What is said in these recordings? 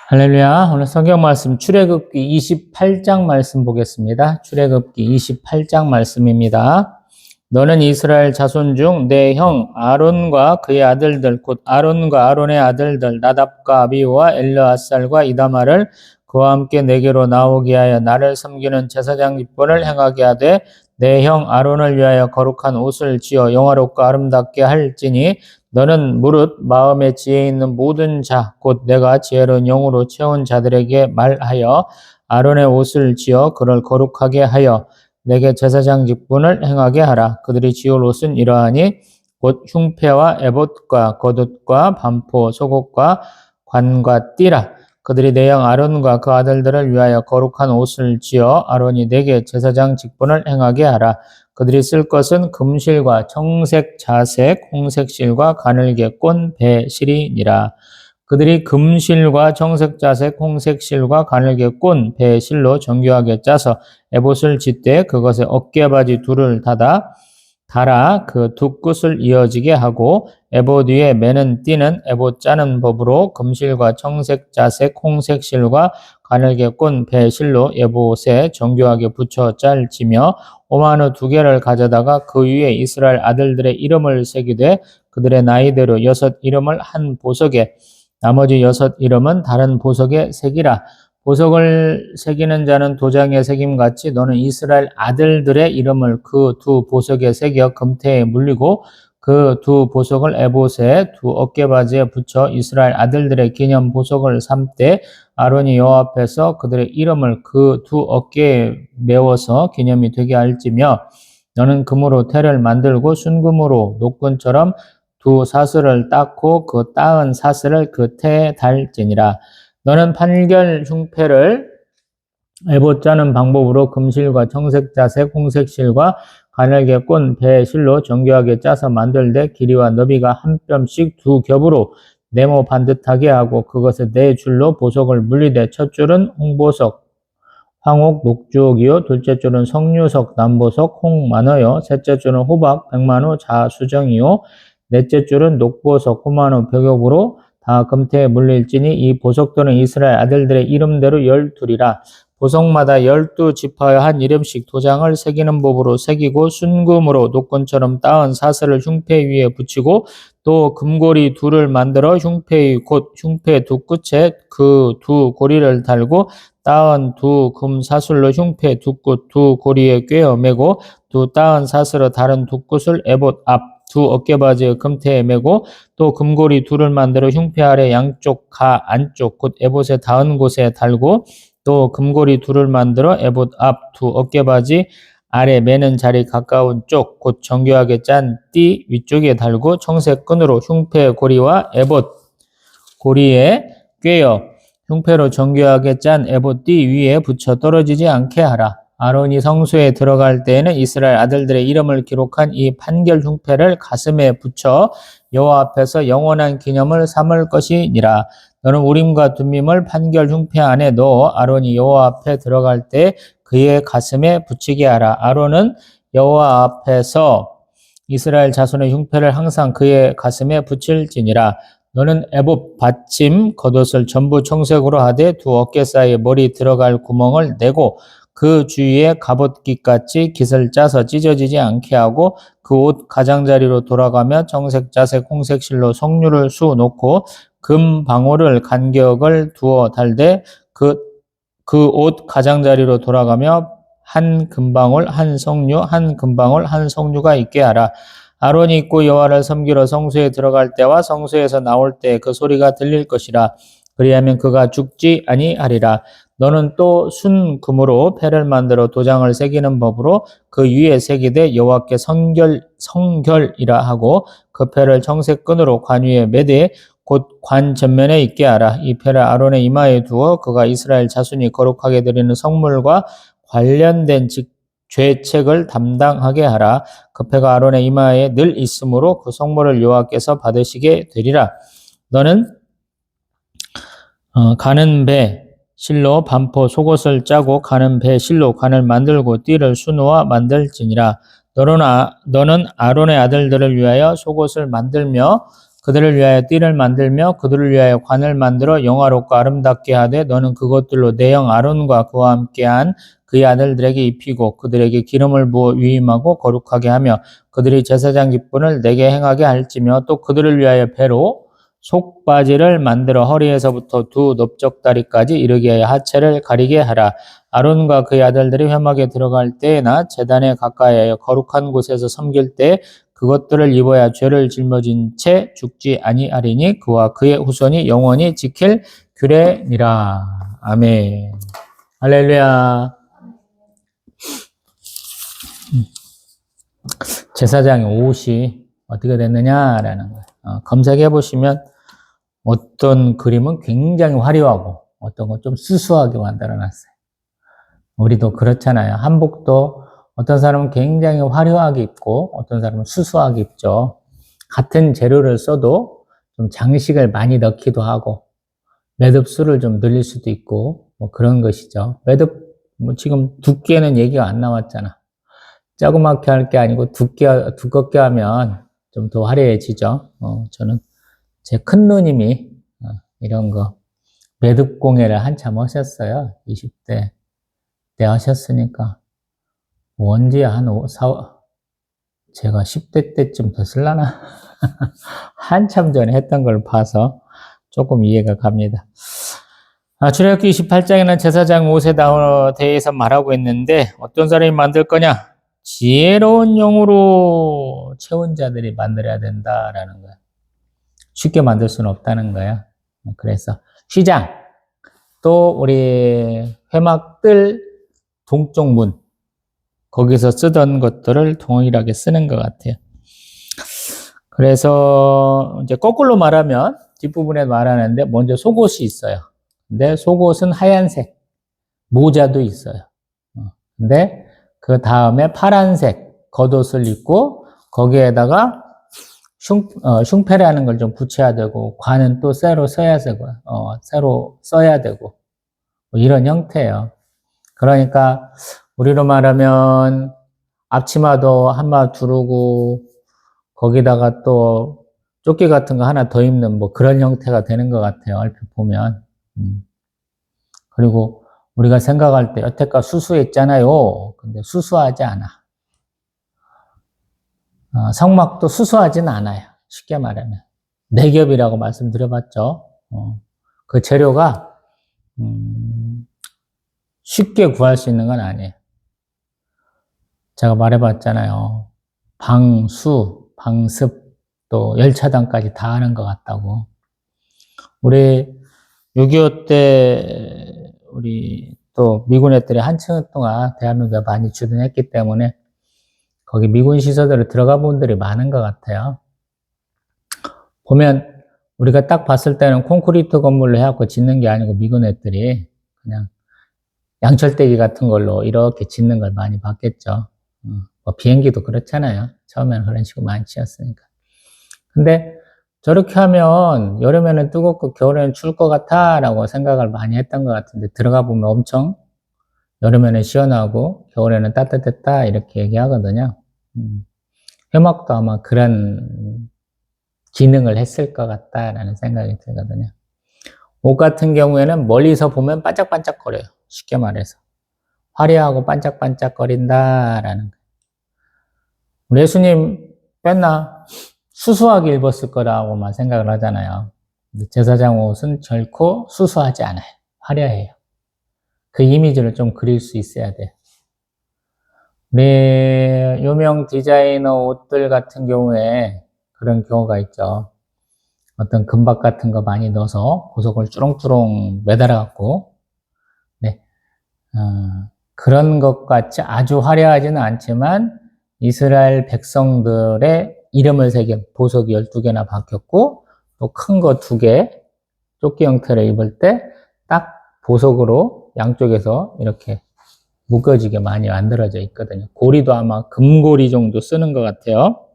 할렐루야. 오늘 성경 말씀 출애굽기 28장 말씀 보겠습니다. 출애굽기 28장 말씀입니다. 너는 이스라엘 자손 중 내 형 아론과 그의 아들들 곧 아론과 아론의 아들들 나답과 아비후와 엘르아살과 이다말을 그와 함께 내게로 나오게 하여 나를 섬기는 제사장 직분을 행하게 하되 내 형 아론을 위하여 거룩한 옷을 지어 영화롭고 아름답게 할지니 너는 무릇 마음에 지혜 있는 모든 자 곧 내가 지혜로운 영으로 채운 자들에게 말하여 아론의 옷을 지어 그를 거룩하게 하여 내게 제사장 직분을 행하게 하라. 그들이 지을 옷은 이러하니 곧 흉패와 에봇과 겉옷과 반포 속옷과 관과 띠라. 그들이 내 형 아론과 그 아들들을 위하여 거룩한 옷을 지어 아론이 내게 제사장 직분을 행하게 하라. 그들이 쓸 것은 금실과 청색, 자색, 홍색 실과 가늘게 꼰 배실이니라. 그들이 금실과 청색, 자색, 홍색 실과 가늘게 꼰 배실로 정교하게 짜서 에봇을 짓되 그것에 어깨바지 둘을 달아 그 두 끝을 이어지게 하고 에봇 위에 매는 띠는 에봇 짜는 법으로 금실과 청색, 자색, 홍색 실과 가늘게 꼰 배실로 에봇에 정교하게 붙여 짤지며 오마노 2개를 가져다가 그 위에 이스라엘 아들들의 이름을 새기되 그들의 나이대로 6 이름을 한 보석에 나머지 6 이름은 다른 보석에 새기라. 보석을 새기는 자는 도장에 새김같이 너는 이스라엘 아들들의 이름을 그 두 보석에 새겨 금태에 물리고 그 두 보석을 에봇의 두 어깨바지에 붙여 이스라엘 아들들의 기념 보석을 삼되 아론이 여호와 앞에서 그들의 이름을 그 두 어깨에 메워서 기념이 되게 할지며 너는 금으로 태를 만들고 순금으로 노끈처럼 두 사슬을 닦고 그 따은 사슬을 그 태에 달지니라. 너는 판결 흉패를 에봇 짜는 방법으로 금실과 청색, 자색, 홍색 실과 가늘게 꼰 배실로 정교하게 짜서 만들되 길이와 너비가 한 뼘씩 2겹으로 네모 반듯하게 하고 그것에 4줄로 보석을 물리되 첫 줄은 홍보석, 황옥, 녹주옥이요 둘째 줄은 석류석, 남보석, 홍만어요 셋째 줄은 호박, 백만호, 자수정이요 넷째 줄은 녹보석, 호만호, 벽옥으로 다 금태에 물릴지니 이 보석들은 이스라엘 아들들의 이름대로 12이라. 보석마다 12지파의 한 이름씩 도장을 새기는 법으로 새기고 순금으로 노끈처럼 따은 사슬을 흉패 위에 붙이고 또 금고리 2를 만들어 흉패의 곧 흉패 두 끝에 그 두 고리를 달고 따은 두 금 사슬로 흉패 두 끝 두 고리에 꿰어 매고 두 따은 사슬로 다른 두 끝을 에봇 앞 두 어깨바지의 금태에 매고 또 금고리 2를 만들어 흉패 아래 양쪽 가 안쪽 곧 에봇에 닿은 곳에 달고 또 금고리 2를 만들어 에봇 앞 두 어깨바지 아래 매는 자리 가까운 쪽 곧 정교하게 짠 띠 위쪽에 달고 청색 끈으로 흉패 고리와 에봇 고리에 꿰어 흉패로 정교하게 짠 에봇 띠 위에 붙여 떨어지지 않게 하라. 아론이 성소에 들어갈 때에는 이스라엘 아들들의 이름을 기록한 이 판결 흉패를 가슴에 붙여 여호와 앞에서 영원한 기념을 삼을 것이니라. 너는 우림과 둠밈을 판결 흉패 안에 넣어 아론이 여호와 앞에 들어갈 때 그의 가슴에 붙이게 하라. 아론은 여호와 앞에서 이스라엘 자손의 흉패를 항상 그의 가슴에 붙일지니라. 너는 에봇 받침 겉옷을 전부 청색으로 하되 두 어깨 사이에 머리 들어갈 구멍을 내고 그 주위에 갑옷깃같이 깃을 짜서 찢어지지 않게 하고 그 옷 가장자리로 돌아가며 청색, 자색, 홍색 실로 석류를 수 놓고 금 방울을 간격을 두어 달되 그 옷 가장자리로 돌아가며 한 금방울, 한 석류, 한 금방울, 한 석류가 있게 하라. 아론이 입고 여호와를 섬기러 성소에 들어갈 때와 성소에서 나올 때 그 소리가 들릴 것이라. 그리하면 그가 죽지 아니하리라. 너는 또 순금으로 패를 만들어 도장을 새기는 법으로 그 위에 새기되 여호와께 성결이라 하고 그 패를 청색 끈으로 관 위에 매되 곧 관 전면에 있게 하라. 이 패를 아론의 이마에 두어 그가 이스라엘 자손이 거룩하게 드리는 성물과 관련된 죄책을 담당하게 하라. 그 패가 아론의 이마에 늘 있으므로 그 성물을 여호와께서 받으시게 되리라. 너는 가는 배 실로 반포 속옷을 짜고 가는 배 실로 관을 만들고 띠를 수놓아 만들지니라. 너는 아론의 아들들을 위하여 속옷을 만들며 그들을 위하여 띠를 만들며 그들을 위하여 관을 만들어 영화롭고 아름답게 하되 너는 그것들로 내 형 아론과 그와 함께한 그의 아들들에게 입히고 그들에게 기름을 부어 위임하고 거룩하게 하며 그들이 제사장 기분을 내게 행하게 할지며 또 그들을 위하여 배로 속바지를 만들어 허리에서부터 두 넓적다리까지 이르게 하여 하체를 가리게 하라. 아론과 그의 아들들이 회막에 들어갈 때나 제단에 가까이하여 거룩한 곳에서 섬길 때 그것들을 입어야 죄를 짊어진 채 죽지 아니하리니 그와 그의 후손이 영원히 지킬 규례니라. 아멘. 할렐루야. 제사장의 옷이 어떻게 됐느냐라는 거예요. 검색해 보시면 어떤 그림은 굉장히 화려하고 어떤 건 좀 수수하게 만들어 놨어요. 우리도 그렇잖아요. 한복도 어떤 사람은 굉장히 화려하게 입고 어떤 사람은 수수하게 입죠. 같은 재료를 써도 좀 장식을 많이 넣기도 하고 매듭수를 좀 늘릴 수도 있고 뭐 그런 것이죠. 매듭 뭐 지금 두께는 얘기가 안 나왔잖아. 조그맣게 할 게 아니고 두껍게 하면 좀 더 화려해지죠. 저는 제 큰 누님이 이런 거 매듭 공예를 한참 하셨어요. 20대 때 하셨으니까 언제 제가 10대 때쯤 됐을라나? 한참 전에 했던 걸 봐서 조금 이해가 갑니다. 출애굽기 28장에는 제사장 옷에 대해서 말하고 있는데 어떤 사람이 만들 거냐? 지혜로운 영으로 채운 자들이 만들어야 된다라는 거야. 쉽게 만들 수는 없다는 거야. 그래서 휘장, 또 우리 회막들 동쪽 문, 거기서 쓰던 것들을 동일하게 쓰는 것 같아요. 그래서 이제 거꾸로 말하면 뒷부분에 말하는데 먼저 속옷이 있어요. 근데 속옷은 하얀색, 모자도 있어요. 근데 그 다음에 파란색 겉옷을 입고 거기에다가 흉패라는 걸 좀 붙여야 되고 관은 또 새로 써야 되고 새로 써야 되고 뭐 이런 형태예요. 그러니까 우리로 말하면 앞치마도 한마 두르고 거기다가 또 조끼 같은 거 하나 더 입는 뭐 그런 형태가 되는 것 같아요. 얼핏 보면. 그리고 우리가 생각할 때 여태껏 수수했잖아요. 근데 수수하지 않아. 성막도 수수하진 않아요. 쉽게 말하면. 내겹이라고 말씀드려봤죠. 그 재료가 쉽게 구할 수 있는 건 아니에요. 제가 말해봤잖아요. 방수, 방습, 또 열차단까지 다 하는 것 같다고. 우리 6.25 때 우리 또 미군 애들이 한층 동안 대한민국에 많이 주둔했기 때문에 거기 미군 시설들을 들어가 본 분들이 많은 것 같아요. 보면 우리가 딱 봤을 때는 콘크리트 건물로 해갖고 짓는 게 아니고 미군 애들이 그냥 양철대기 같은 걸로 이렇게 짓는 걸 많이 봤겠죠. 뭐 비행기도 그렇잖아요. 처음에는 그런 식으로 많이 지었으니까. 근데 저렇게 하면 여름에는 뜨겁고 겨울에는 추울 것 같아 라고 생각을 많이 했던 것 같은데 들어가 보면 엄청 여름에는 시원하고 겨울에는 따뜻했다 이렇게 얘기하거든요. 회막도 아마 그런 기능을 했을 것 같다라는 생각이 들거든요. 옷 같은 경우에는 멀리서 보면 반짝반짝거려요. 쉽게 말해서. 화려하고 반짝반짝거린다라는 거예요. 우리 예수님 맨날 수수하게 입었을 거라고만 생각을 하잖아요. 제사장 옷은 결코 수수하지 않아요. 화려해요. 그 이미지를 좀 그릴 수 있어야 돼요. 우리 유명 디자이너 옷들 같은 경우에 그런 경우가 있죠. 어떤 금박 같은 거 많이 넣어서 보석을 쭈렁쭈렁 매달아갖고, 네. 그런 것 같이 아주 화려하지는 않지만 이스라엘 백성들의 이름을 새긴 보석이 12개나 박혔고 또 큰 거 2개 조끼 형태를 입을 때 딱 보석으로 양쪽에서 이렇게 묶어지게 많이 만들어져 있거든요. 고리도 아마 금고리 정도 쓰는 것 같아요.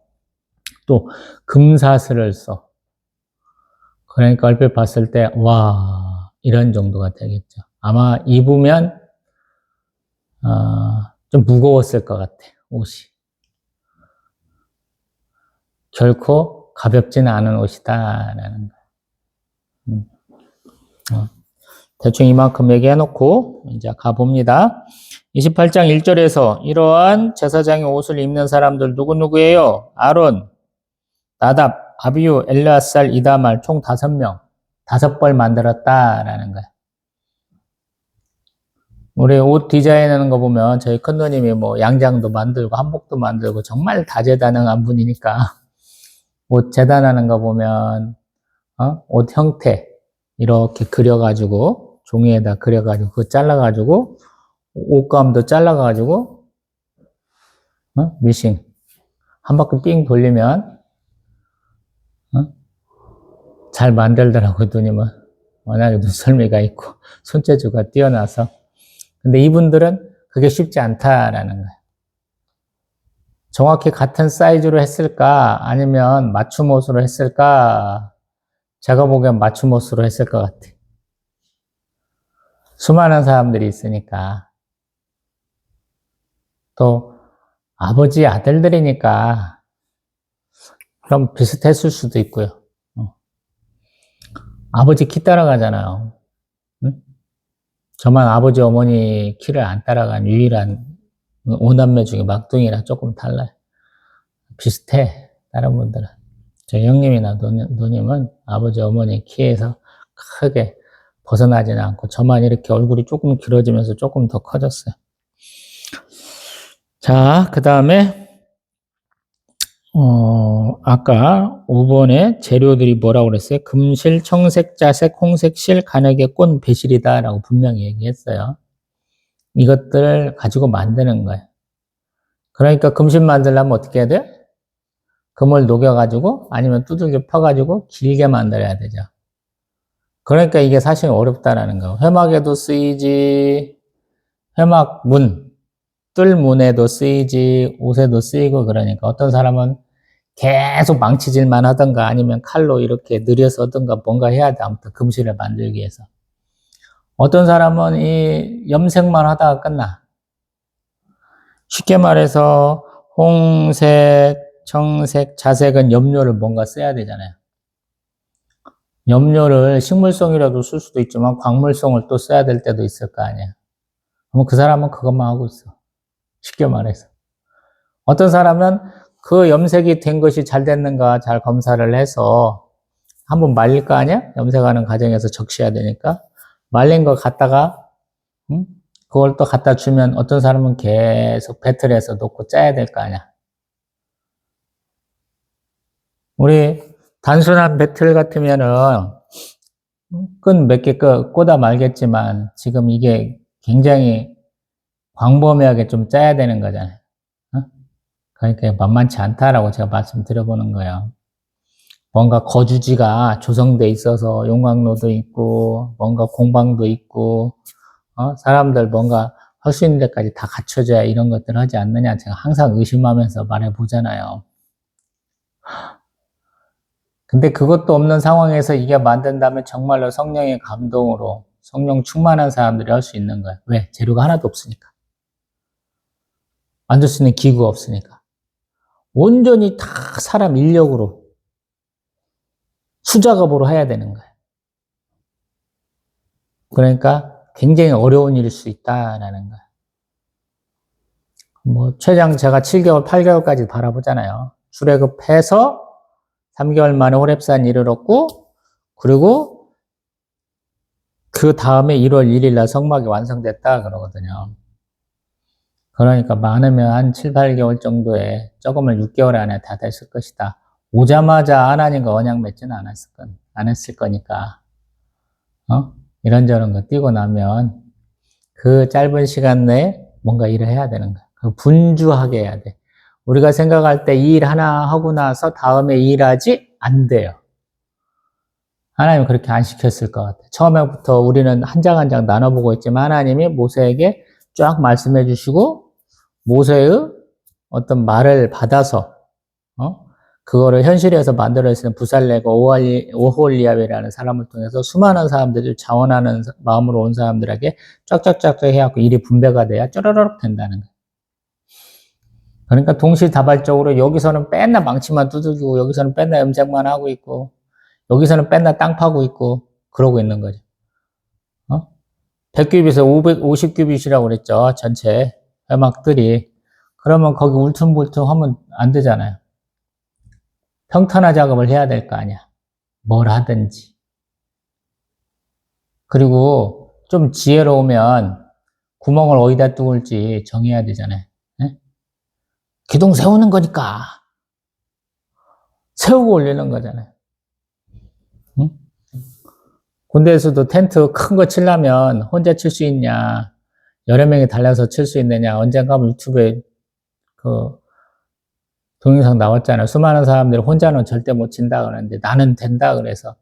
또 금사슬을 써. 그러니까 얼핏 봤을 때 와 이런 정도가 되겠죠. 아마 입으면 좀 무거웠을 것 같아요. 옷이. 결코 가볍지는 않은 옷이다라는 거. 대충 이만큼 얘기해놓고 이제 가봅니다. 28장 1절에서 이러한 제사장의 옷을 입는 사람들 누구누구예요? 아론, 나답, 아비후, 엘르아살, 이다말 총 5명. 5벌 만들었다라는 거야. 우리 옷 디자인하는 거 보면 저희 큰누님이 뭐 양장도 만들고 한복도 만들고 정말 다재다능한 분이니까 옷 재단하는 거 보면 옷 형태 이렇게 그려가지고 종이에다 그려가지고 그거 잘라가지고 옷감도 잘라가지고 미싱 한 바퀴 삥 돌리면 잘 만들더라고요. 누님은 워낙에 눈썰미가 있고 손재주가 뛰어나서. 근데 이분들은 그게 쉽지 않다라는 거예요. 정확히 같은 사이즈로 했을까? 아니면 맞춤 옷으로 했을까? 제가 보기엔 맞춤 옷으로 했을 것 같아요. 수많은 사람들이 있으니까. 또 아버지 아들들이니까 그럼 비슷했을 수도 있고요. 아버지 키 따라가잖아요. 응? 저만 아버지 어머니 키를 안 따라간 유일한 5남매 중에 막둥이라 조금 달라요. 비슷해 다른 분들은. 저희 형님이나 누님은 아버지 어머니 키에서 크게 벗어나지는 않고 저만 이렇게 얼굴이 조금 길어지면서 조금 더 커졌어요. 자, 그 다음에 아까 5번에 재료들이 뭐라고 그랬어요? 금실, 청색, 자색, 홍색, 실, 가늘게 꼰, 배실이다라고 분명히 얘기했어요. 이것들을 가지고 만드는 거예요. 그러니까 금실 만들려면 어떻게 해야 돼요? 금을 녹여가지고 아니면 두들겨 펴가지고 길게 만들어야 되죠. 그러니까 이게 사실 어렵다라는 거. 회막에도 쓰이지, 회막 문, 뜰문에도 쓰이지, 옷에도 쓰이고 그러니까 어떤 사람은 계속 망치질만 하던가 아니면 칼로 이렇게 느려서 하던가 뭔가 해야 돼. 아무튼 금실을 만들기 위해서. 어떤 사람은 이 염색만 하다가 끝나. 쉽게 말해서 홍색, 청색, 자색은 염료를 뭔가 써야 되잖아요. 염료를 식물성이라도 쓸 수도 있지만 광물성을 또 써야 될 때도 있을 거 아니야. 그럼 그 사람은 그것만 하고 있어. 쉽게 말해서. 어떤 사람은 그 염색이 된 것이 잘 됐는가 잘 검사를 해서 한번 말릴 거 아니야? 염색하는 과정에서 적셔야 되니까. 말린 거 갖다가 그걸 또 갖다 주면 어떤 사람은 계속 배틀해서 놓고 짜야 될 거 아니야. 우리 단순한 배틀 같으면은 끈 몇 개 꽂아 말겠지만 지금 이게 굉장히 광범위하게 좀 짜야 되는 거잖아요. 그러니까 만만치 않다라고 제가 말씀드려보는 거예요. 뭔가 거주지가 조성돼 있어서 용광로도 있고 뭔가 공방도 있고 사람들 뭔가 할 수 있는 데까지 다 갖춰져야 이런 것들을 하지 않느냐 제가 항상 의심하면서 말해보잖아요. 근데 그것도 없는 상황에서 이게 만든다면 정말로 성령의 감동으로 성령 충만한 사람들이 할 수 있는 거예요. 왜? 재료가 하나도 없으니까. 만들 수 있는 기구가 없으니까. 온전히 다 사람 인력으로 수작업으로 해야 되는 거예요. 그러니까 굉장히 어려운 일일 수 있다라는 거예요. 뭐 최장 제가 7개월, 8개월까지 바라보잖아요. 출애굽해서 3개월 만에 호렙산 이르렀고 그리고 그 다음에 1월 1일 날 성막이 완성됐다 그러거든요. 그러니까 많으면 한 7, 8개월 정도에 적으면 6개월 안에 다 됐을 것이다. 오자마자 하나님과 언약 맺지는 안 했을 거니까 이런저런 거 뛰고 나면 그 짧은 시간 내에 뭔가 일을 해야 되는 거야. 분주하게 해야 돼. 우리가 생각할 때 이 일 하나 하고 나서 다음에 일하지 안 돼요. 하나님은 그렇게 안 시켰을 것 같아요. 처음에부터 우리는 한 장 한 장 나눠보고 있지만 하나님이 모세에게 쫙 말씀해 주시고 모세의 어떤 말을 받아서 그거를 현실에서 만들어내는 부살레고 오홀리압이라는 사람을 통해서 수많은 사람들이 자원하는 마음으로 온 사람들에게 쫙쫙쫙쫙 해갖고 일이 분배가 돼야 쪼르륵 된다는 거예요. 그러니까 동시다발적으로 여기서는 맨날 망치만 두들기고 여기서는 맨날 염색만 하고 있고 여기서는 맨날 땅 파고 있고 그러고 있는 거죠. 100규빗에 550규빗이라고 그랬죠. 전체 회막들이. 그러면 거기 울퉁불퉁 하면 안 되잖아요. 평탄화 작업을 해야 될 거 아니야. 뭘 하든지. 그리고 좀 지혜로우면 구멍을 어디다 뚫을지 정해야 되잖아요. 네? 기둥 세우는 거니까 세우고 올리는 거잖아요. 응? 군대에서도 텐트 큰 거 치려면 혼자 칠 수 있냐, 여러 명이 달려서 칠 수 있느냐, 언젠가 유튜브에 그 동영상 나왔잖아요. 수많은 사람들이 혼자는 절대 못 친다 그러는데 나는 된다 그래서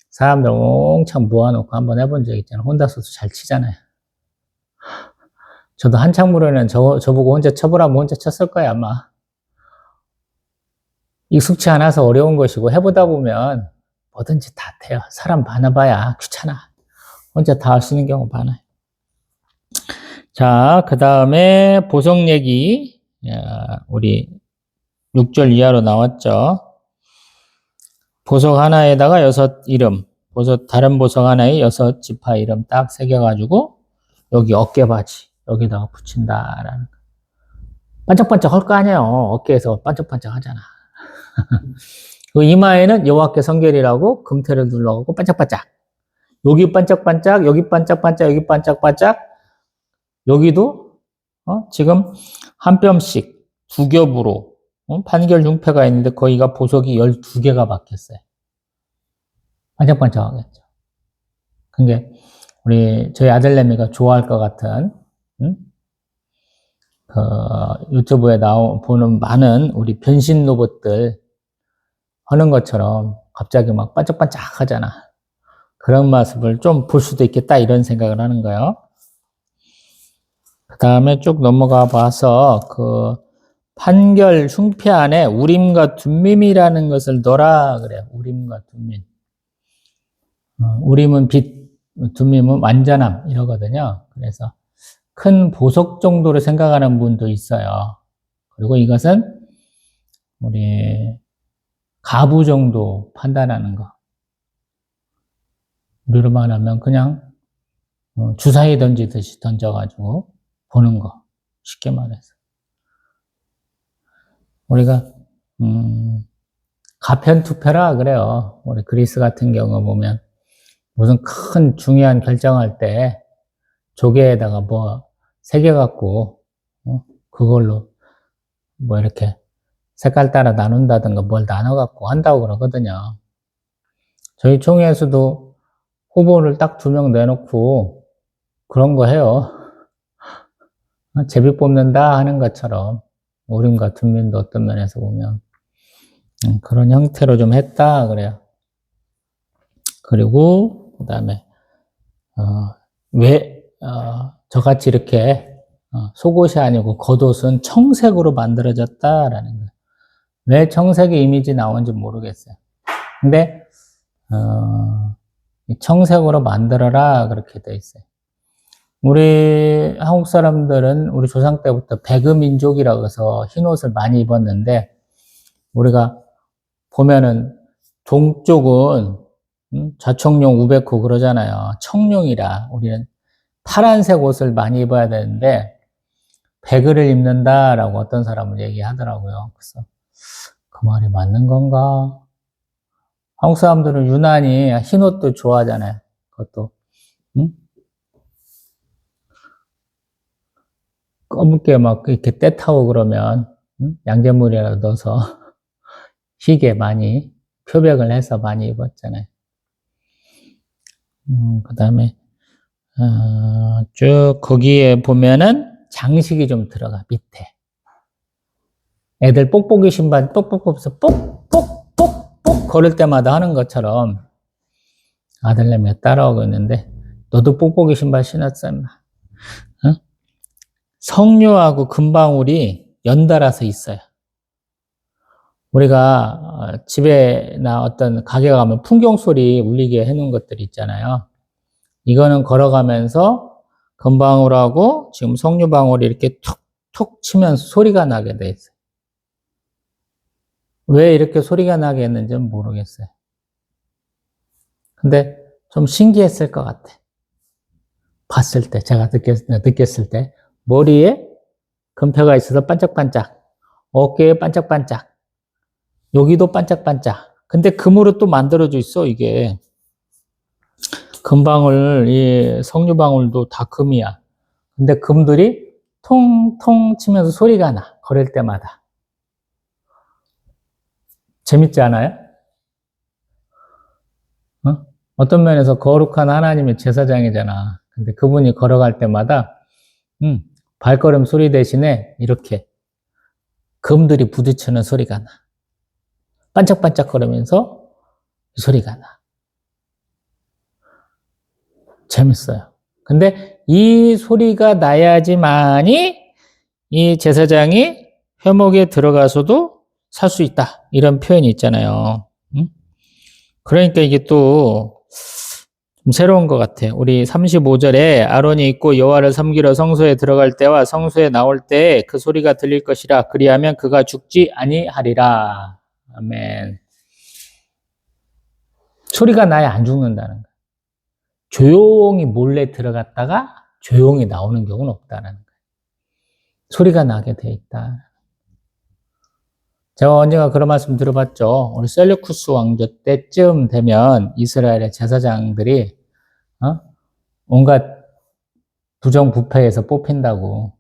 사람들 옹창 모아놓고 한번 해본 적 있잖아요. 혼자서도 잘 치잖아요. 저도 한창 무료는 저보고 혼자 쳐보라면 혼자 쳤을 거예요, 아마. 익숙치 않아서 어려운 것이고 해보다 보면 뭐든지 다 돼요. 사람 많아봐야 귀찮아. 혼자 다 할 수 있는 경우 많아요. 자, 그 다음에 보석 얘기. 우리 6절 이하로 나왔죠. 보석 하나에다가 6 이름, 다른 보석 하나에 6 지파 이름 딱 새겨가지고 여기 어깨바지 여기다가 붙인다라는. 반짝반짝 할 거 아니에요. 어깨에서 반짝반짝 하잖아. 그 이마에는 여호와께 성결이라고 금태를 둘러가고 반짝반짝. 여기 반짝반짝, 여기 반짝반짝, 여기 반짝반짝. 여기도 지금 한 뼘씩 2겹으로 판결 융패가 있는데 거기가 보석이 12개가 박혔어요. 반짝반짝하겠죠. 그게 저희 아들내미가 좋아할 것 같은 그 유튜브에 보는 많은 우리 변신 로봇들 하는 것처럼 갑자기 막 반짝반짝 하잖아. 그런 모습을 좀 볼 수도 있겠다 이런 생각을 하는 거예요. 그 다음에 쭉 넘어가 봐서 그 판결 흉패 안에 우림과 둠밈이라는 것을 넣어라 그래요. 우림과 둠밈. 우림은 빛, 둠밈은 완전함 이러거든요. 그래서 큰 보석 정도로 생각하는 분도 있어요. 그리고 이것은 우리 가부 정도 판단하는 거. 우리로 말하면 그냥 주사위 던지듯이 던져가지고 보는 거. 쉽게 말해서. 우리가 가편투표라 그래요. 우리 그리스 같은 경우 보면 무슨 큰 중요한 결정할 때 조개에다가 뭐 새겨갖고 그걸로 뭐 이렇게 색깔 따라 나눈다든가 뭘 나눠갖고 한다고 그러거든요. 저희 총회에서도 후보를 딱 2명 내놓고 그런 거 해요. 제비 뽑는다 하는 것처럼 우림과 둠민도 어떤 면에서 보면 그런 형태로 좀 했다 그래요. 그리고 그 다음에 왜 저같이 이렇게 속옷이 아니고 겉옷은 청색으로 만들어졌다라는 거예요. 왜 청색의 이미지 나온지 모르겠어요. 근데 청색으로 만들어라 그렇게 돼 있어요. 우리 한국 사람들은 우리 조상 때부터 백의민족이라고 해서 흰옷을 많이 입었는데 우리가 보면은 동쪽은 자청룡 우베코 그러잖아요. 청룡이라 우리는 파란색 옷을 많이 입어야 되는데 백의를 입는다라고 어떤 사람은 얘기하더라고요. 그래서 그 말이 맞는 건가? 한국 사람들은 유난히 흰옷도 좋아하잖아요. 그것도 검게 막 이렇게 때 타고 그러면 양잿물이라도 넣어서 희게 많이 표백을 해서 많이 입었잖아요. 그 다음에 쭉 거기에 보면은 장식이 좀 들어가 밑에. 애들 뽁뽁이 신발 뽁뽁뽁해서 뽁뽁뽁뽁 걸을 때마다 하는 것처럼 아들내미가 따라오고 있는데 너도 뽁뽁이 신발 신었어 임마. 응? 석류하고 금방울이 연달아서 있어요. 우리가 집에나 어떤 가게 가면 풍경 소리 울리게 해놓은 것들이 있잖아요. 이거는 걸어가면서 금방울하고 지금 석류방울이 이렇게 툭툭 치면서 소리가 나게 돼 있어요. 왜 이렇게 소리가 나게 했는지는 모르겠어요. 근데 좀 신기했을 것 같아. 봤을 때, 제가 느꼈을 때, 머리에 금표가 있어서 반짝반짝, 어깨에 반짝반짝, 여기도 반짝반짝. 근데 금으로 또 만들어져 있어, 이게. 금방울, 이 석류방울도 다 금이야. 근데 금들이 통통 치면서 소리가 나, 걸을 때마다. 재밌지 않아요? 어? 어떤 면에서 거룩한 하나님의 제사장이잖아. 근데 그분이 걸어갈 때마다, 발걸음 소리 대신에 이렇게 금들이 부딪히는 소리가 나. 반짝반짝거리면서 소리가 나. 재밌어요. 근데 이 소리가 나야지만이 이 제사장이 회목에 들어가서도 살 수 있다. 이런 표현이 있잖아요. 그러니까 이게 또 좀 새로운 것 같아. 우리 35절에 아론이 있고 여호와를 섬기러 성소에 들어갈 때와 성소에 나올 때 그 소리가 들릴 것이라. 그리하면 그가 죽지 아니하리라. 아멘. 소리가 나야 안 죽는다는 거야. 조용히 몰래 들어갔다가 조용히 나오는 경우는 없다는 거예요. 소리가 나게 돼 있다. 제가 언젠가 그런 말씀 들어봤죠. 우리 셀루쿠스 왕조 때쯤 되면 이스라엘의 제사장들이 온갖 부정부패에서 뽑힌다고.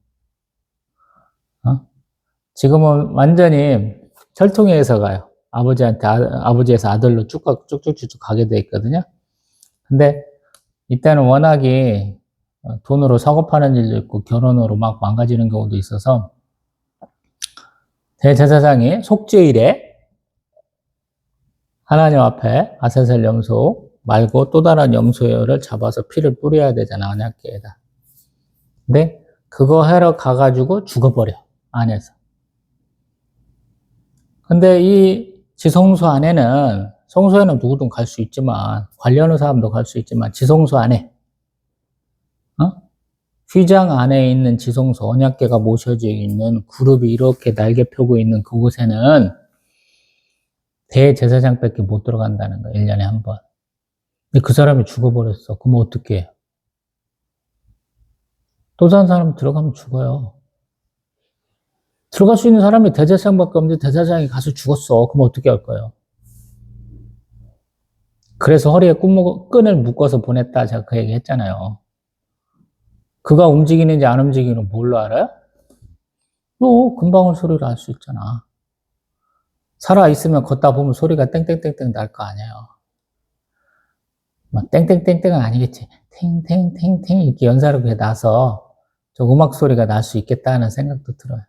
지금은 완전히 철통에서 가요. 아버지에서 아들로 쭉쭉쭉쭉 가게 돼 있거든요. 근데 이때는 워낙에 돈으로 사고 파는 일도 있고 결혼으로 막 망가지는 경우도 있어서 대제사장이 속죄일에 하나님 앞에 아세셀 염소 말고 또 다른 염소를 잡아서 피를 뿌려야 되잖아, 언약궤에다. 근데 그거 하러 가가지고 죽어버려, 안에서. 근데 이 지성소 안에는, 성소에는 누구든 갈 수 있지만, 관리하는 사람도 갈 수 있지만, 지성소 안에, 휘장 안에 있는 지성소, 언약궤가 모셔져 있는 그룹이 이렇게 날개 펴고 있는 그곳에는 대제사장밖에 못 들어간다는 거야, 1년에 한 번. 근데 그 사람이 죽어버렸어. 그럼 어떻게 해요? 또 다른 사람 들어가면 죽어요. 들어갈 수 있는 사람이 대제사장밖에 없는데 대제사장이 가서 죽었어. 그럼 어떻게 할 거예요? 그래서 허리에 끈을 묶어서 보냈다. 제가 그 얘기 했잖아요. 그가 움직이는지 안 움직이는지 뭘로 알아요? 금방울 소리로 알 수 있잖아. 살아있으면 걷다 보면 소리가 땡땡땡땡 날 거 아니에요. 막 땡땡땡땡은 아니겠지. 탱탱탱탱 이렇게 연사롭게 나서 저 음악 소리가 날 수 있겠다는 생각도 들어요.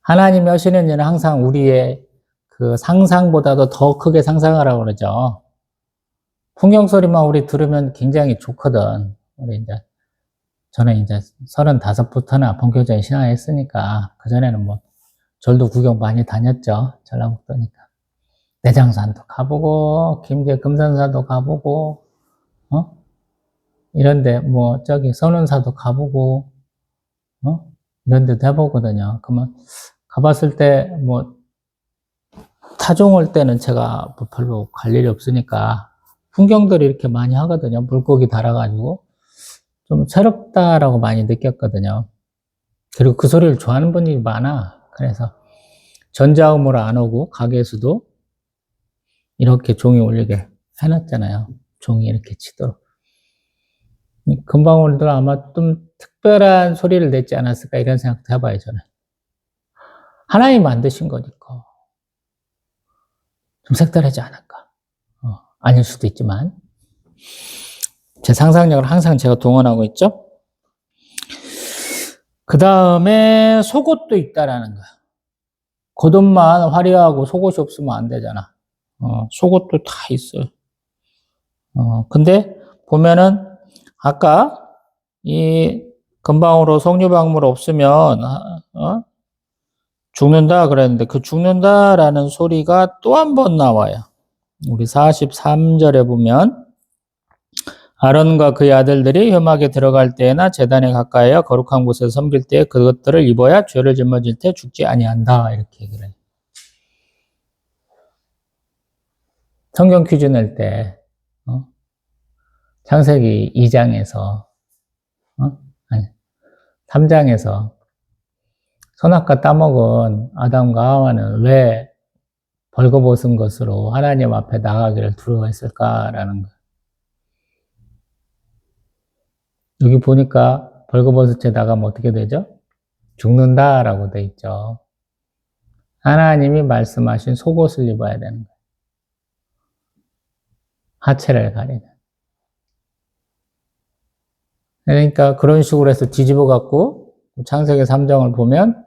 하나님이 하시는 일은 항상 우리의 그 상상보다도 더 크게 상상하라고 그러죠. 풍경 소리만 우리 들으면 굉장히 좋거든. 저는 이제 35부터는 본격적인 신앙을 했으니까, 그전에는 뭐, 절도 구경 많이 다녔죠. 전라북도니까. 내장산도 가보고, 금산사도 가보고, 이런데, 뭐, 선운사도 가보고, 이런 데도 해보거든요. 그러면, 가봤을 때, 뭐, 타종 올 때는 제가 뭐 별로 갈 일이 없으니까, 풍경들이 이렇게 많이 하거든요. 물고기 달아가지고. 좀 새롭다라고 많이 느꼈거든요. 그리고 그 소리를 좋아하는 분이 많아. 그래서 전자음으로 안 오고 가게에서도 이렇게 종이 울리게 해놨잖아요. 종이 이렇게 치도록. 금방울들 아마 좀 특별한 소리를 냈지 않았을까 이런 생각도 해봐요, 저는. 하나님이 만드신 거니까. 좀 색다르지 않을까. 아닐 수도 있지만. 제 상상력을 항상 제가 동원하고 있죠. 그 다음에 속옷도 있다라는 거야. 겉옷만 화려하고 속옷이 없으면 안 되잖아. 속옷도 다 있어요. 근데 보면은 아까 이 금방으로 석류방울 없으면 죽는다 그랬는데 그 죽는다라는 소리가 또 한 번 나와요. 우리 43절에 보면 아론과 그의 아들들이 회막에 들어갈 때나 제단에 가까이여 거룩한 곳에서 섬길 때 그것들을 입어야 죄를 짊어질 때 죽지 아니한다. 이렇게 얘기를 해요. 성경 퀴즈 낼 때, 창세기 2장에서, 아니, 3장에서 선악과 따먹은 아담과 하와는 왜 벌거벗은 것으로 하나님 앞에 나가기를 두려워했을까라는 거. 여기 보니까 벌거벗은 채 나가면 어떻게 되죠? 죽는다라고 돼 있죠. 하나님이 말씀하신 속옷을 입어야 되는 거예요. 하체를 가리는. 그러니까 그런 식으로 해서 뒤집어 갖고 창세기 3장을 보면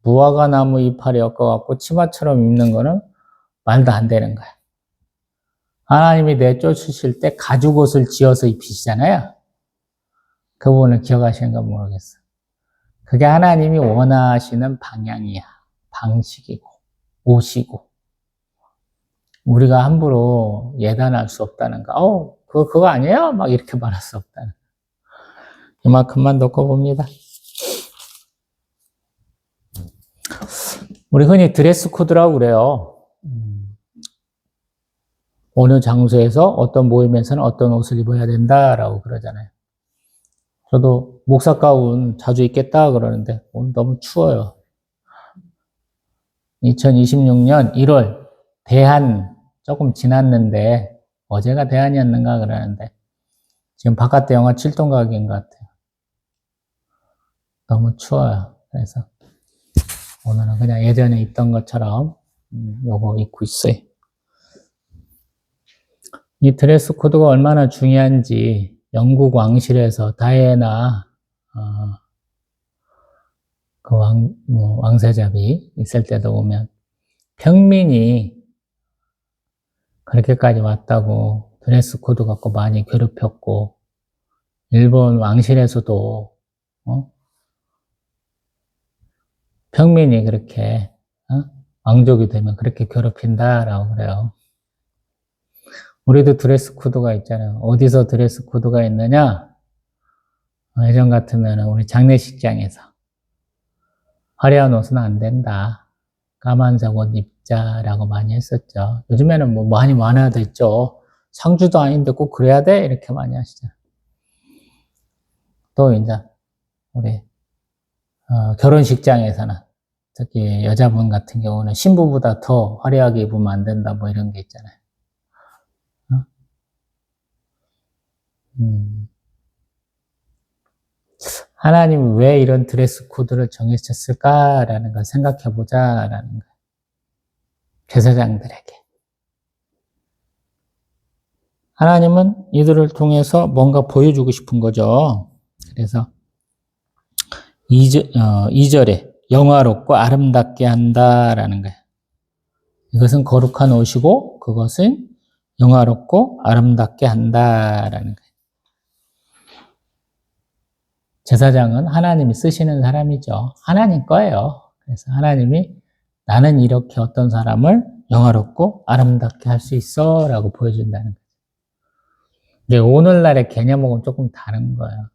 무화과 나무 이파리 엮어갖고 치마처럼 입는 거는 말도 안 되는 거야. 하나님이 내쫓으실 때 가죽옷을 지어서 입히시잖아요. 그 부분을 기억하시는 건 모르겠어. 그게 하나님이 원하시는 방향이야. 방식이고, 옷이고. 우리가 함부로 예단할 수 없다는 거. 그거 아니에요? 막 이렇게 말할 수 없다는 거. 이만큼만 놓고 봅니다. 우리 흔히 드레스 코드라고 그래요. 어느 장소에서 어떤 모임에서는 어떤 옷을 입어야 된다라고 그러잖아요. 저도 목사 가운 자주 입겠다 그러는데 오늘 너무 추워요. 2026년 1월 대한 조금 지났는데 어제가 대한이었는가 그러는데 지금 바깥에 영하 7도 가기인 것 같아요. 너무 추워요. 그래서 오늘은 그냥 예전에 입던 것처럼 요거 입고 있어요. 이 드레스 코드가 얼마나 중요한지 영국 왕실에서 다이애나 그 왕세자비 있을 때도 보면 평민이 그렇게까지 왔다고 드레스 코드 갖고 많이 괴롭혔고 일본 왕실에서도 평민이 그렇게 왕족이 되면 그렇게 괴롭힌다라고 그래요. 우리도 드레스 코드가 있잖아요. 어디서 드레스 코드가 있느냐? 예전 같으면 우리 장례식장에서 화려한 옷은 안 된다. 까만색 옷 입자라고 많이 했었죠. 요즘에는 뭐 많이 완화됐죠. 상주도 아닌데 꼭 그래야 돼? 이렇게 많이 하시잖아요. 또 이제 우리 결혼식장에서는 특히 여자분 같은 경우는 신부보다 더 화려하게 입으면 안 된다 뭐 이런 게 있잖아요. 하나님은 왜 이런 드레스 코드를 정해졌을까라는 걸 생각해 보자라는 거예요. 제사장들에게. 하나님은 이들을 통해서 뭔가 보여주고 싶은 거죠. 그래서 2절에 영화롭고 아름답게 한다라는 거예요. 이것은 거룩한 옷이고 그것은 영화롭고 아름답게 한다라는 거예요. 제사장은 하나님이 쓰시는 사람이죠. 하나님 거예요. 그래서 하나님이 나는 이렇게 어떤 사람을 영화롭고 아름답게 할 수 있어 라고 보여준다는 거죠. 근데 오늘날의 개념하고는 조금 다른 거예요.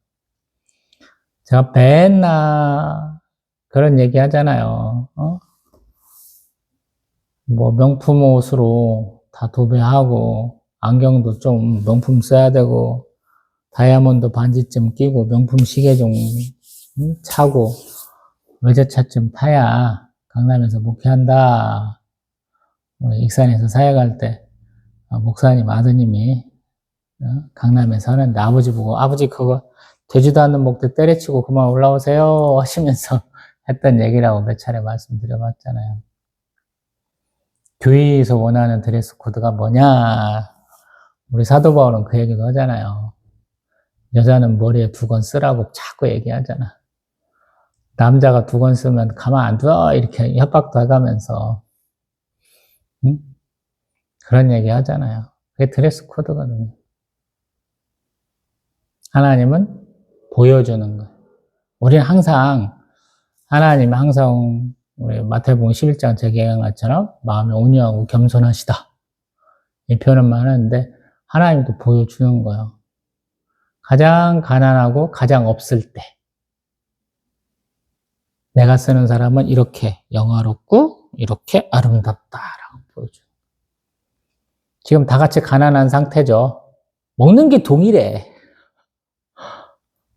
제가 맨날 그런 얘기 하잖아요. 뭐 명품 옷으로 다 도배하고 안경도 좀 명품 써야 되고 다이아몬드 반지쯤 끼고 명품 시계 좀 차고 외제차 좀 타야 강남에서 목회한다. 익산에서 사역할 때 목사님 아드님이 강남에서 하는데 아버지 보고 아버지 그거 되지도 않는 목대 때려치고 그만 올라오세요 하시면서 했던 얘기라고 몇 차례 말씀드려봤잖아요. 교회에서 원하는 드레스 코드가 뭐냐? 우리 사도 바울은 그 얘기도 하잖아요. 여자는 머리에 2건 쓰라고 자꾸 얘기하잖아. 남자가 2건 쓰면 가만 안 둬 이렇게 협박도 해가면서 그런 얘기 하잖아요. 그게 드레스 코드거든요. 하나님은 보여주는 거예요. 우리는 항상 하나님이 항상 우리 마태복음 11장 제가 얘기한 것처럼 마음이 온유하고 겸손하시다. 이 표현만 하는데 하나님도 보여주는 거예요. 가장 가난하고 가장 없을 때 내가 쓰는 사람은 이렇게 영화롭고 이렇게 아름답다라고 보여줘요. 지금 다 같이 가난한 상태죠. 먹는 게 동일해.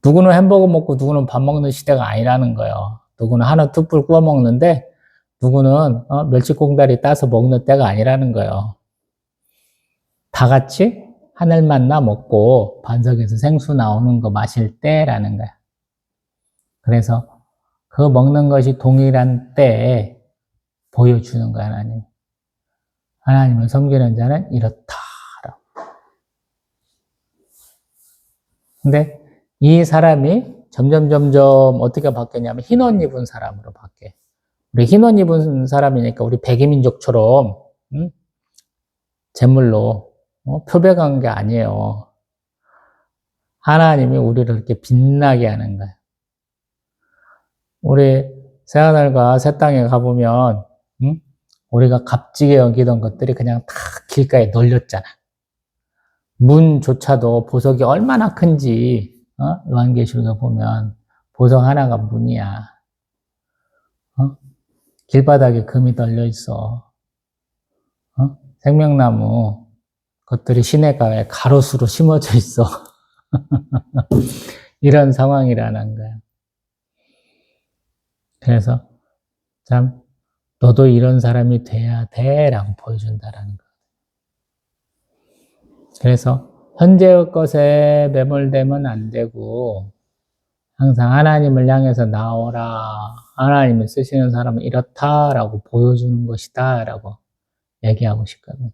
누구는 햄버거 먹고 누구는 밥 먹는 시대가 아니라는 거예요. 누구는 한우 뚝불 구워 먹는데 누구는 멸치꽁다리 따서 먹는 때가 아니라는 거예요. 다 같이 하늘 만나 먹고 반석에서 생수 나오는 거 마실 때라는 거야. 그래서 그 먹는 것이 동일한 때에 보여주는 거야, 하나님. 하나님을 섬기는 자는 이렇다라고. 근데 이 사람이 점점 어떻게 바뀌냐면 흰옷 입은 사람으로 바뀌어요. 우리 흰옷 입은 사람이니까 우리 백이민족처럼 제물로 표백한 게 아니에요. 하나님이 우리를 이렇게 빛나게 하는 거예요. 우리 새하늘과 새 땅에 가보면 우리가 값지게 여기던 것들이 그냥 다 길가에 널렸잖아. 문조차도 보석이 얼마나 큰지 요한계시록에 보면 보석 하나가 문이야. 길바닥에 금이 널려 있어. 생명나무 것들이 시내가에 가로수로 심어져 있어. 이런 상황이라는 거야. 그래서 참 너도 이런 사람이 돼야 돼라고 보여준다라는 거야. 그래서 현재의 것에 매몰되면 안 되고 항상 하나님을 향해서 나오라. 하나님을 쓰시는 사람은 이렇다라고 보여주는 것이다 라고 얘기하고 싶거든요.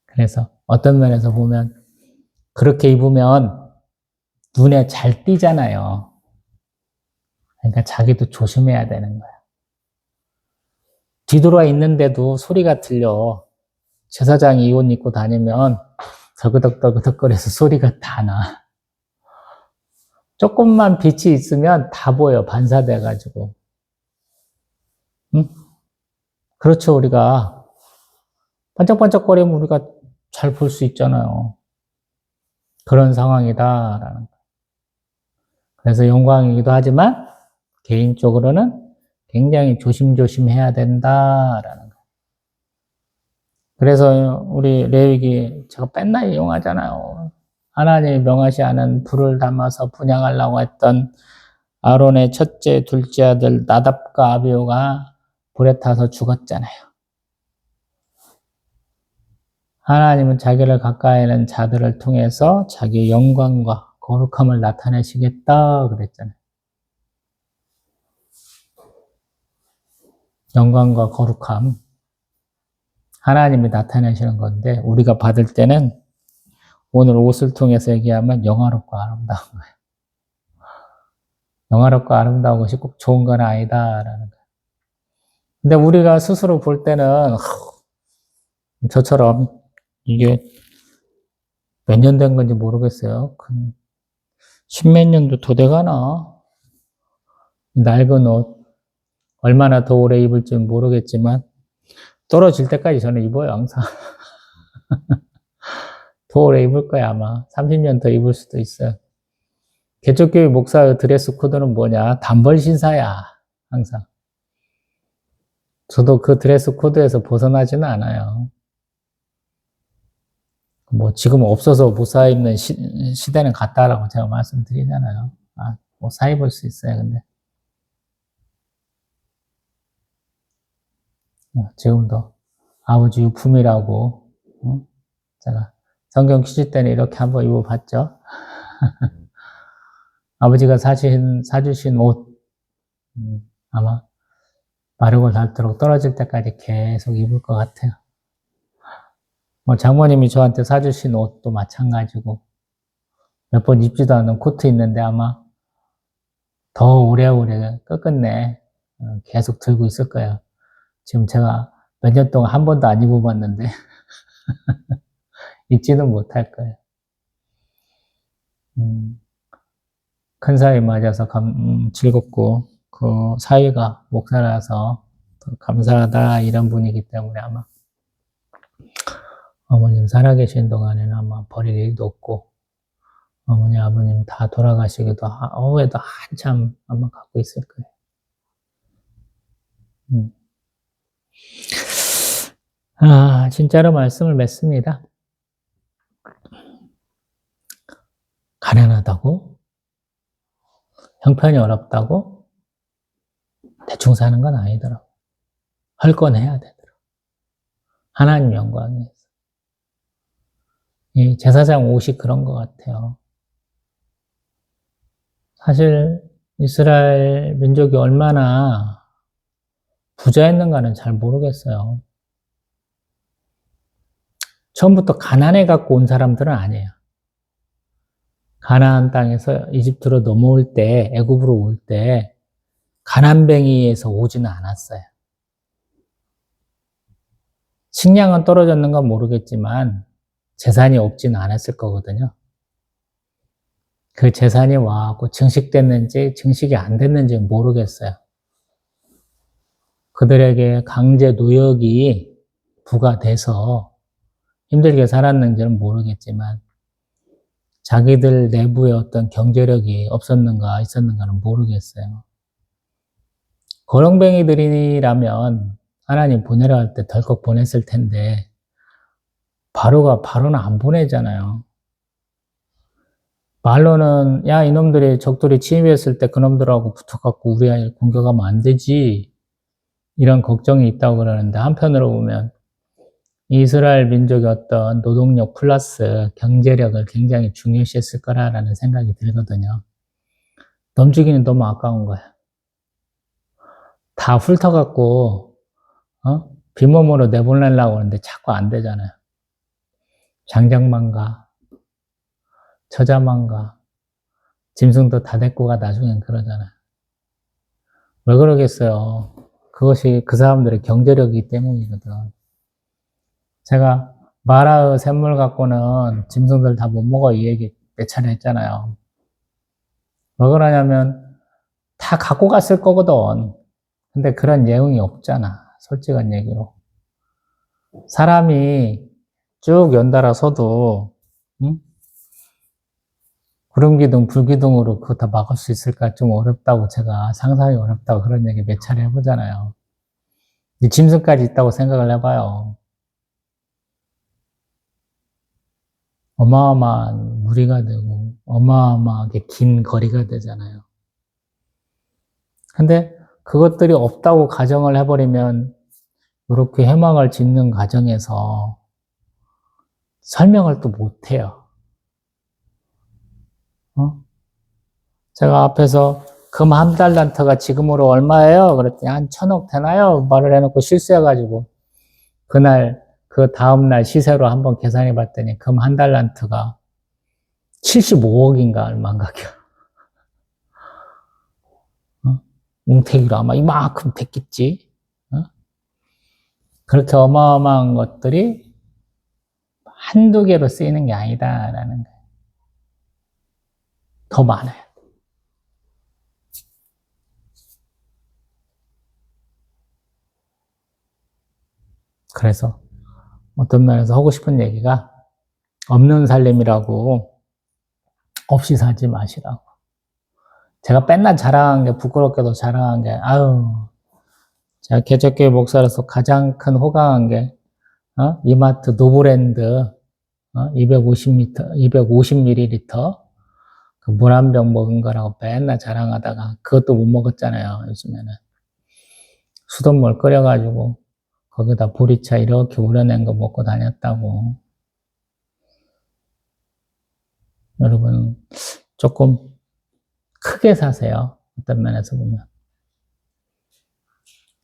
그래서 어떤 면에서 보면 그렇게 입으면 눈에 잘 띄잖아요. 그러니까 자기도 조심해야 되는 거야. 뒤돌아 있는데도 소리가 들려. 제사장이 이 옷 입고 다니면 더그덕더그덕거려서 소리가 다 나. 조금만 빛이 있으면 다 보여, 반사돼가지고. 응? 그렇죠, 우리가. 반짝반짝거리면 우리가 잘 볼 수 있잖아요. 그런 상황이다라는 거예요. 그래서 영광이기도 하지만 개인적으로는 굉장히 조심조심해야 된다라는 거예요. 그래서 우리 레위기 제가 맨날 이용하잖아요. 하나님이 명하지 않은 불을 담아서 분향하려고 했던 아론의 첫째, 둘째 아들 나답과 아비후가 불에 타서 죽었잖아요. 하나님은 자기를 가까이 하는 자들을 통해서 자기의 영광과 거룩함을 나타내시겠다 그랬잖아요. 영광과 거룩함. 하나님이 나타내시는 건데 우리가 받을 때는 오늘 옷을 통해서 얘기하면 영화롭고 아름다운 거예요. 영화롭고 아름다운 것이 꼭 좋은 건 아니다라는 거예요. 근데 우리가 스스로 볼 때는 저처럼 이게 몇 년 된 건지 모르겠어요. 십몇 년도 더 돼가나? 낡은 옷 얼마나 더 오래 입을지 모르겠지만 떨어질 때까지 저는 입어요, 항상. 더 오래 입을 거야, 아마. 30년 더 입을 수도 있어요. 개척교회 목사의 드레스 코드는 뭐냐? 단벌 신사야, 항상. 저도 그 드레스 코드에서 벗어나지는 않아요. 뭐, 지금 없어서 못 사 입는 시대는 갔다라고 제가 말씀드리잖아요. 뭐, 사 입을 수 있어요, 근데. 지금도 아버지 유품이라고, 제가 성경 퀴즈 때는 이렇게 한번 입어봤죠. 아버지가 사주신 옷, 아마 마르고 닳도록 떨어질 때까지 계속 입을 것 같아요. 뭐 장모님이 저한테 사주신 옷도 마찬가지고, 몇 번 입지도 않는 코트 있는데 아마 더 오래오래 끝끝내 계속 들고 있을 거예요. 지금 제가 몇 년 동안 한 번도 안 입어봤는데, 입지는 못할 거예요. 큰 사위 맞아서 즐겁고, 그 사위가 목사라서 더 감사하다 이런 분이기 때문에 아마 어머님 살아계신 동안에는 아마 버릴 일도 없고, 어머니 아버님 다 돌아가시기도 후에도 한참 아마 갖고 있을 거예요. 진짜로 말씀을 맺습니다. 가난하다고? 형편이 어렵다고? 대충 사는 건 아니더라고. 할 건 해야 되더라고. 하나님 영광에 위해서. 이 제사장 옷이 그런 것 같아요. 사실 이스라엘 민족이 얼마나 부자였는가는 잘 모르겠어요. 처음부터 가난해 갖고 온 사람들은 아니에요. 가나안 땅에서 이집트로 넘어올 때, 애굽으로 올 때 가난뱅이에서 오지는 않았어요. 식량은 떨어졌는 건 모르겠지만 재산이 없지는 않았을 거거든요. 그 재산이 와갖고 증식됐는지 증식이 안 됐는지 모르겠어요. 그들에게 강제 노역이 부과돼서 힘들게 살았는지는 모르겠지만 자기들 내부에 어떤 경제력이 없었는가 있었는가는 모르겠어요. 거렁뱅이들이라면 하나님 보내라 할 때 덜컥 보냈을 텐데 바로는 안 보내잖아요. 말로는 야 이놈들이 적들이 침입했을 때 그놈들하고 붙어갖고 우리 아이를 공격하면 안 되지 이런 걱정이 있다고 그러는데 한편으로 보면 이스라엘 민족의 어떤 노동력 플러스 경제력을 굉장히 중요시했을 거라는 생각이 들거든요. 넘치기는 너무 아까운 거야. 다 훑어갖고 빈몸으로 내보내려고 하는데 자꾸 안 되잖아요. 장작만 가, 처자만 가, 짐승도 다 데리고 가 나중엔 그러잖아요. 왜 그러겠어요? 그것이 그 사람들의 경제력이기 때문이거든. 제가 마라의 샘물 갖고는 짐승들 다 못 먹어 이 얘기 몇 차례 했잖아요. 왜 그러냐면 다 갖고 갔을 거거든. 근데 그런 내용이 없잖아. 솔직한 얘기로. 사람이 쭉 연달아 서도 응? 구름기둥, 불기둥으로 그거 다 막을 수 있을까 좀 어렵다고 제가 상상이 어렵다고 그런 얘기 몇 차례 해보잖아요. 이 짐승까지 있다고 생각을 해봐요. 어마어마한 무리가 되고 어마어마하게 긴 거리가 되잖아요. 근데 그것들이 없다고 가정을 해버리면 이렇게 해망을 짓는 과정에서 설명을 또 못해요. 제가 앞에서 금 한 달란트가 지금으로 얼마예요? 그랬더니 한 1,000억 되나요? 말을 해놓고 실수해가지고 그날 그 다음날 시세로 한번 계산해 봤더니 금 한 달란트가 75억인가 얼마인가 웅태기로 아마 이만큼 됐겠지. 그렇게 어마어마한 것들이 한두 개로 쓰이는 게 아니다라는 거예요. 더 많아요. 그래서 어떤 면에서 하고 싶은 얘기가 없는 살림이라고 없이 살지 마시라고. 제가 맨날 자랑한 게 부끄럽게도 자랑한 게 제가 개척교회 목사로서 가장 큰 호강한 게 이마트 노브랜드 250ml 그 물 한 병 먹은 거라고 맨날 자랑하다가 그것도 못 먹었잖아요. 요즘에는 수돗물 끓여가지고 거기다 보리차 이렇게 우려낸 거 먹고 다녔다고. 여러분 조금 크게 사세요. 어떤 면에서 보면.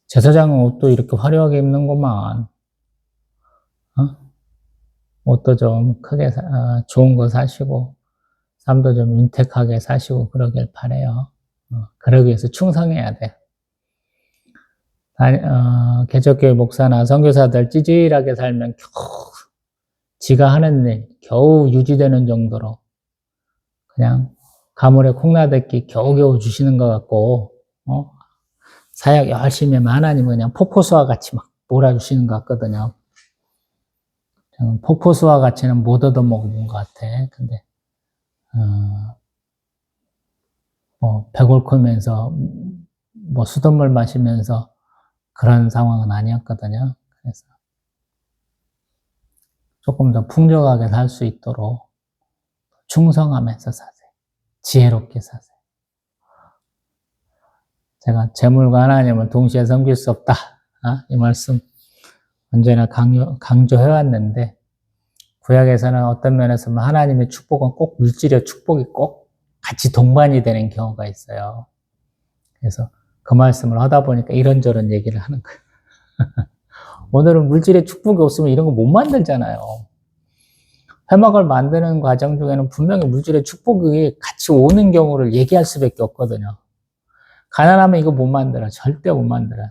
제사장은 옷도 이렇게 화려하게 입는구만. 옷도 좀 크게 좋은 거 사시고 삶도 좀 윤택하게 사시고 그러길 바래요. 그러기 위해서 충성해야 돼. 개척교회 목사나 선교사들 찌질하게 살면 겨우 지가 하는 일 겨우 유지되는 정도로 그냥 가물에 콩나듯이 겨우겨우 주시는 것 같고 사역 열심히 하면 하나님은 그냥 폭포수와 같이 막 몰아주시는 것 같거든요. 폭포수와 같이는 못 얻어먹은 것 같아. 근데 배골크면서 수돗물 마시면서 그런 상황은 아니었거든요. 그래서 조금 더 풍족하게 살 수 있도록 충성하면서 사세요. 지혜롭게 사세요. 제가 재물과 하나님을 동시에 섬길 수 없다. 이 말씀 언제나 강조해왔는데, 구약에서는 어떤 면에서 하나님의 축복은 꼭 물질의 축복이 꼭 같이 동반이 되는 경우가 있어요. 그래서 그 말씀을 하다 보니까 이런저런 얘기를 하는 거예요. 오늘은 물질의 축복이 없으면 이런 거 못 만들잖아요. 회막을 만드는 과정 중에는 분명히 물질의 축복이 같이 오는 경우를 얘기할 수밖에 없거든요. 가난하면 이거 못 만들어. 절대 못 만들어.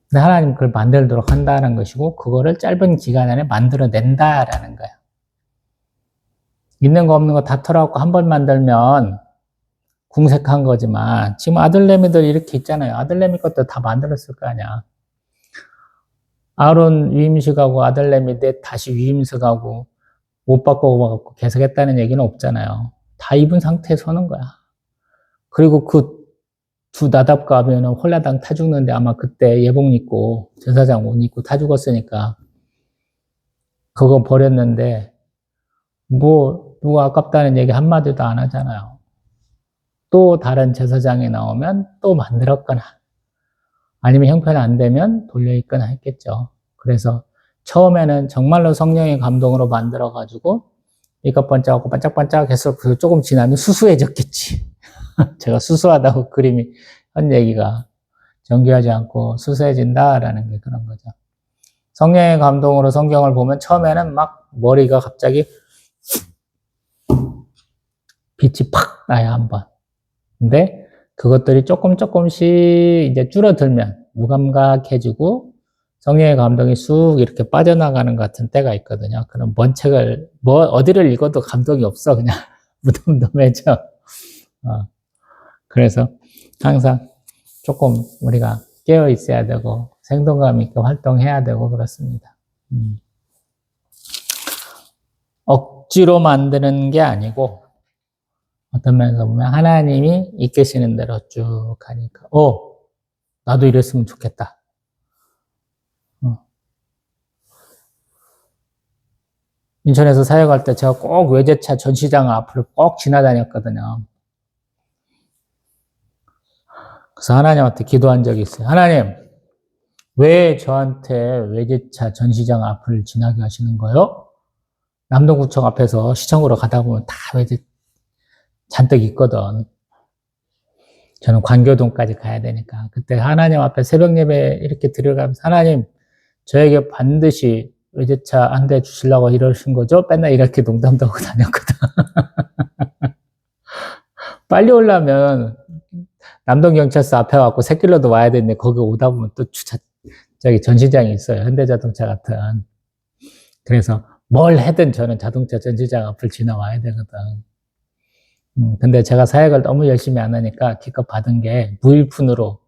근데 하나님 그걸 만들도록 한다는 것이고, 그거를 짧은 기간 안에 만들어낸다라는 거예요. 있는 거 없는 거 다 털어갖고 한 번 만들면 궁색한 거지만, 지금 아들내미들 이렇게 있잖아요. 아들내미 것도 다 만들었을 거 아니야. 아론 위임식하고 아들내미 넷 다시 위임식하고 못 바꿔갖고 계속했다는 얘기는 없잖아요. 다 입은 상태에 서는 거야. 그리고 그 두 나답과 아비는 홀라당 타 죽는데 아마 그때 예복 입고 제사장 옷 입고 타 죽었으니까 그거 버렸는데 뭐 누가 아깝다는 얘기 한마디도 안 하잖아요. 또 다른 제사장이 나오면 또 만들었거나 아니면 형편 안 되면 돌려입거나 했겠죠. 그래서 처음에는 정말로 성령의 감동으로 만들어가지고 이것 반짝하고 반짝반짝 해서 조금 지나면 수수해졌겠지. 제가 수수하다고 그림이 한 얘기가 정교하지 않고 수수해진다라는 게 그런 거죠. 성령의 감동으로 성경을 보면 처음에는 막 머리가 갑자기 빛이 팍 나야 한번. 근데 그것들이 조금씩 이제 줄어들면 무감각해지고 성령의 감동이 쑥 이렇게 빠져나가는 것 같은 때가 있거든요. 그럼 뭔 책을 어디를 읽어도 감동이 없어. 그냥 무덤덤해져. 그래서 항상 조금 우리가 깨어 있어야 되고 생동감 있게 활동해야 되고 그렇습니다. 억지로 만드는 게 아니고 어떤 면에서 보면 하나님이 이끄시는 대로 쭉 가니까 나도 이랬으면 좋겠다. 인천에서 사역할 때 제가 꼭 외제차 전시장 앞을 꼭 지나다녔거든요. 그래서 하나님한테 기도한 적이 있어요. 하나님, 왜 저한테 외제차 전시장 앞을 지나게 하시는 거예요? 남동구청 앞에서 시청으로 가다 보면 다 외제 잔뜩 있거든. 저는 관교동까지 가야 되니까. 그때 하나님 앞에 새벽 예배 이렇게 들어가면서 하나님, 저에게 반드시 외제차 한 대 주시려고 이러신 거죠? 맨날 이렇게 농담도 하고 다녔거든. 빨리 오려면 남동경찰서 앞에 와갖고 새길로도 와야 되는데 거기 오다 보면 또 저기 전시장이 있어요. 현대자동차 같은. 그래서 뭘 해든 저는 자동차 전시장 앞을 지나와야 되거든. 근데 제가 사역을 너무 열심히 안 하니까 기껏 받은 게 무일푼으로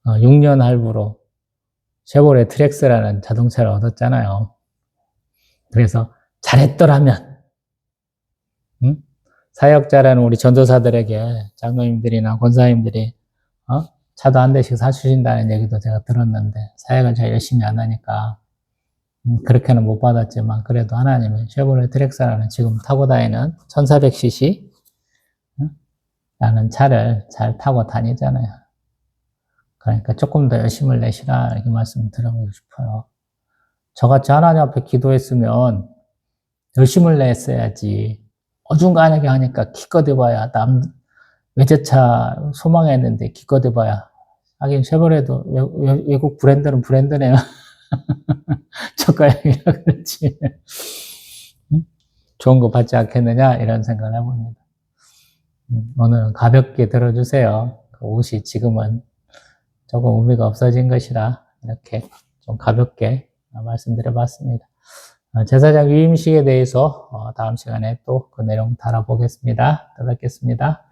6년 할부로 쉐보레 트렉스라는 자동차를 얻었잖아요. 그래서 잘했더라면 사역자라는 우리 전도사들에게 장로님들이나 권사님들이 차도 한 대씩 사주신다는 얘기도 제가 들었는데 사역을 잘 열심히 안 하니까 그렇게는 못 받았지만 그래도 하나님은 쉐보레 트렉스라는 지금 타고 다니는 1400cc 라는 차를 잘 타고 다니잖아요. 그러니까 조금 더 열심을 내시라 이렇게 말씀 드리고 싶어요. 저같이 하나님 앞에 기도했으면 열심을 냈어야지. 어중간하게 하니까 기껏 해봐야 외제차 소망했는데 기껏 해봐야 하긴 쉐보레도 외국 브랜드는 브랜드네요. 저가형이라 그렇지. 좋은 거 받지 않겠느냐 이런 생각을 해봅니다. 오늘은 가볍게 들어주세요. 그 옷이 지금은 조금 의미가 없어진 것이라 이렇게 좀 가볍게 말씀드려봤습니다. 제사장 위임식에 대해서 다음 시간에 또 그 내용 다뤄보겠습니다. 또 뵙겠습니다.